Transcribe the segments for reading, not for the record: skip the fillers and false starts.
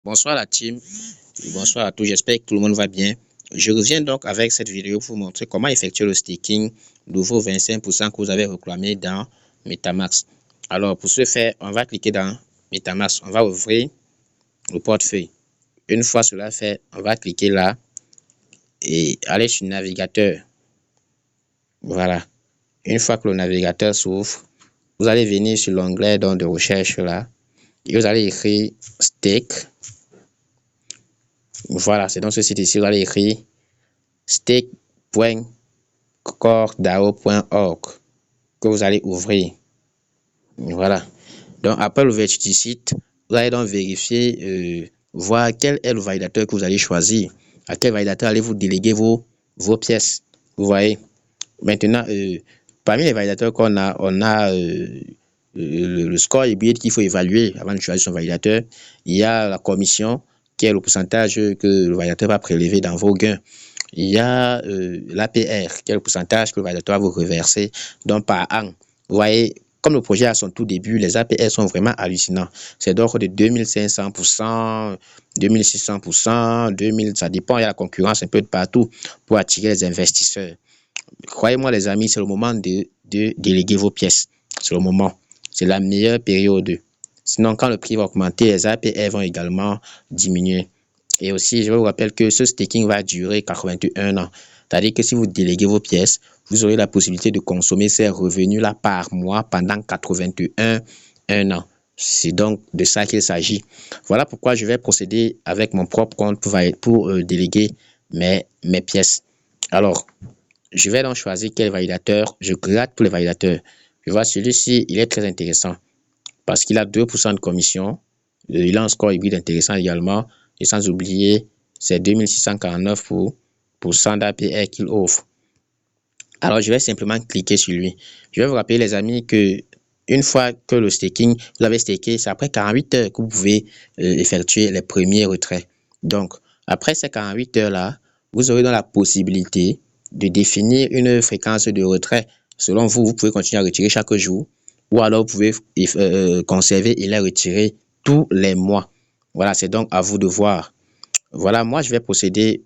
Bonsoir la team, bonsoir à tous, j'espère que tout le monde va bien. Je reviens donc avec cette vidéo pour vous montrer comment effectuer le staking de vos 25% que vous avez réclamé dans MetaMask. Alors pour ce faire, on va cliquer dans MetaMask, on va ouvrir le portefeuille. Une fois cela fait, on va cliquer là et aller sur le navigateur. Voilà. Une fois que le navigateur s'ouvre, vous allez venir sur l'onglet de recherche là et vous allez écrire stake. Voilà, c'est dans ce site ici, vous allez écrire stake.cordao.org que vous allez ouvrir. Voilà. Donc, après l'ouverture du site, vous allez donc vérifier, voir quel est le validateur que vous allez choisir. À quel validateur allez-vous déléguer vos pièces. Vous voyez. Maintenant, parmi les validateurs qu'on a, on a le score hybride qu'il faut évaluer avant de choisir son validateur. Il y a la commission, qui est le pourcentage que le validateur va prélever dans vos gains. Il y a l'APR, qui est le pourcentage que le validateur va vous reverser donc par an. Vous voyez, comme le projet à son tout début, les APR sont vraiment hallucinants. C'est donc de 2500%, 2600%, 2000, ça dépend, il y a la concurrence un peu de partout pour attirer les investisseurs. Croyez-moi les amis, c'est le moment de déléguer vos pièces. C'est le moment. C'est la meilleure période. Sinon, quand le prix va augmenter, les APR vont également diminuer. Et aussi, je vous rappelle que ce staking va durer 81 ans. C'est-à-dire que si vous déléguez vos pièces, vous aurez la possibilité de consommer ces revenus-là par mois pendant 81 ans. C'est donc de ça qu'il s'agit. Voilà pourquoi je vais procéder avec mon propre compte pour déléguer mes pièces. Alors, je vais donc choisir quel validateur. Je gratte pour les validateurs. Je vois celui-ci, il est très intéressant parce qu'il a 2% de commission. Il a un score hybride intéressant également. Et sans oublier, c'est 2649% d'APR qu'il offre. Alors, je vais simplement cliquer sur lui. Je vais vous rappeler, les amis, que une fois que le staking, vous l'avez staké, c'est après 48 heures que vous pouvez effectuer les premiers retraits. Donc, après ces 48 heures-là, vous aurez donc la possibilité de définir une fréquence de retrait. Selon vous, vous pouvez continuer à retirer chaque jour ou alors vous pouvez conserver et les retirer tous les mois. Voilà, c'est donc à vous de voir. Voilà, moi, je vais procéder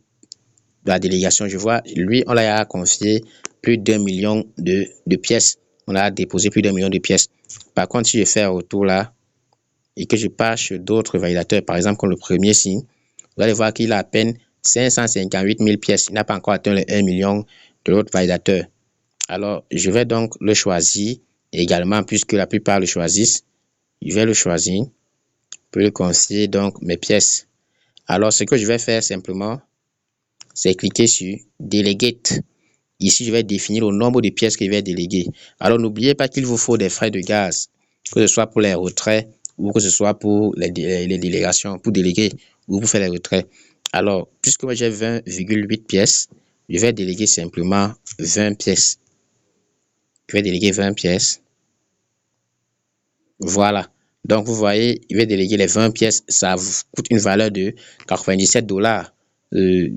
de la délégation. Je vois, lui, on l'a confié plus d'1 million de pièces. On a déposé plus d'1 million de pièces. Par contre, si je fais un retour là et que je pars sur d'autres validateurs, par exemple, comme le premier signe, vous allez voir qu'il a à peine 558 000 pièces. Il n'a pas encore atteint les 1 million de l'autre validateur. Alors, je vais donc le choisir également, puisque la plupart le choisissent. Je vais le choisir pour le confier donc mes pièces. Alors, ce que je vais faire simplement, c'est cliquer sur Delegate. Ici, je vais définir le nombre de pièces que je vais déléguer. Alors, n'oubliez pas qu'il vous faut des frais de gaz, que ce soit pour les retraits ou que ce soit pour les délégations, pour déléguer ou pour faire les retraits. Alors, puisque moi j'ai 20,8 pièces, je vais déléguer simplement 20 pièces. Je vais déléguer 20 pièces. Voilà. Donc, vous voyez, il va déléguer les 20 pièces. Ça vous coûte une valeur de 97 $. Je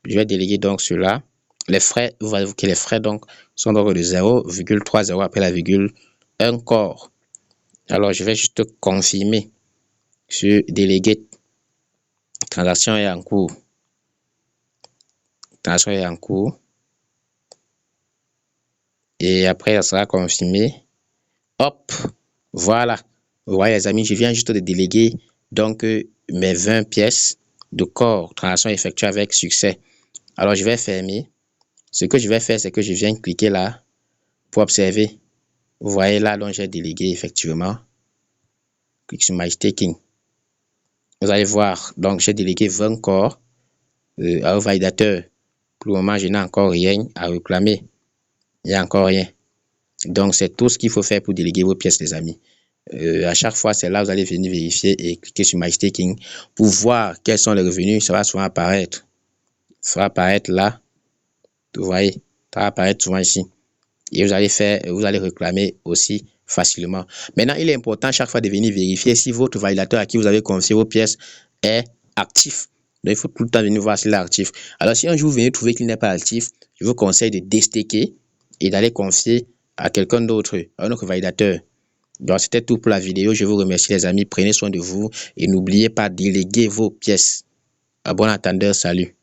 vais déléguer donc cela. Les frais, vous voyez que les frais donc sont donc de 0,30 après la virgule 1 corps. Alors, je vais juste confirmer sur déléguer. Transaction est en cours. Transaction est en cours. Et après, ça sera confirmé. Hop, voilà. Vous voyez les amis, je viens juste de déléguer donc mes 20 pièces de corps. Transaction effectuée avec succès. Alors, je vais fermer. Ce que je vais faire, c'est que je viens cliquer là pour observer. Vous voyez là, donc j'ai délégué effectivement. Clique sur My Staking. Vous allez voir, donc j'ai délégué 20 corps à un validateur. Pour le moment, je n'ai encore rien à réclamer. Il n'y a encore rien. Donc, c'est tout ce qu'il faut faire pour déléguer vos pièces, les amis. À chaque fois, c'est là, vous allez venir vérifier et cliquer sur My Staking pour voir quels sont les revenus. Ça va souvent apparaître. Ça va apparaître là. Vous voyez, ça va apparaître souvent ici. Et vous allez réclamer aussi facilement. Maintenant, il est important chaque fois de venir vérifier si votre validateur à qui vous avez confié vos pièces est actif. Donc, il faut tout le temps venir voir s'il est actif. Alors, si un jour vous venez trouver qu'il n'est pas actif, je vous conseille de déstaker et d'aller confier à quelqu'un d'autre, à un autre validateur. Donc, c'était tout pour la vidéo. Je vous remercie, les amis. Prenez soin de vous et n'oubliez pas, déléguer vos pièces. À bon entendeur, salut.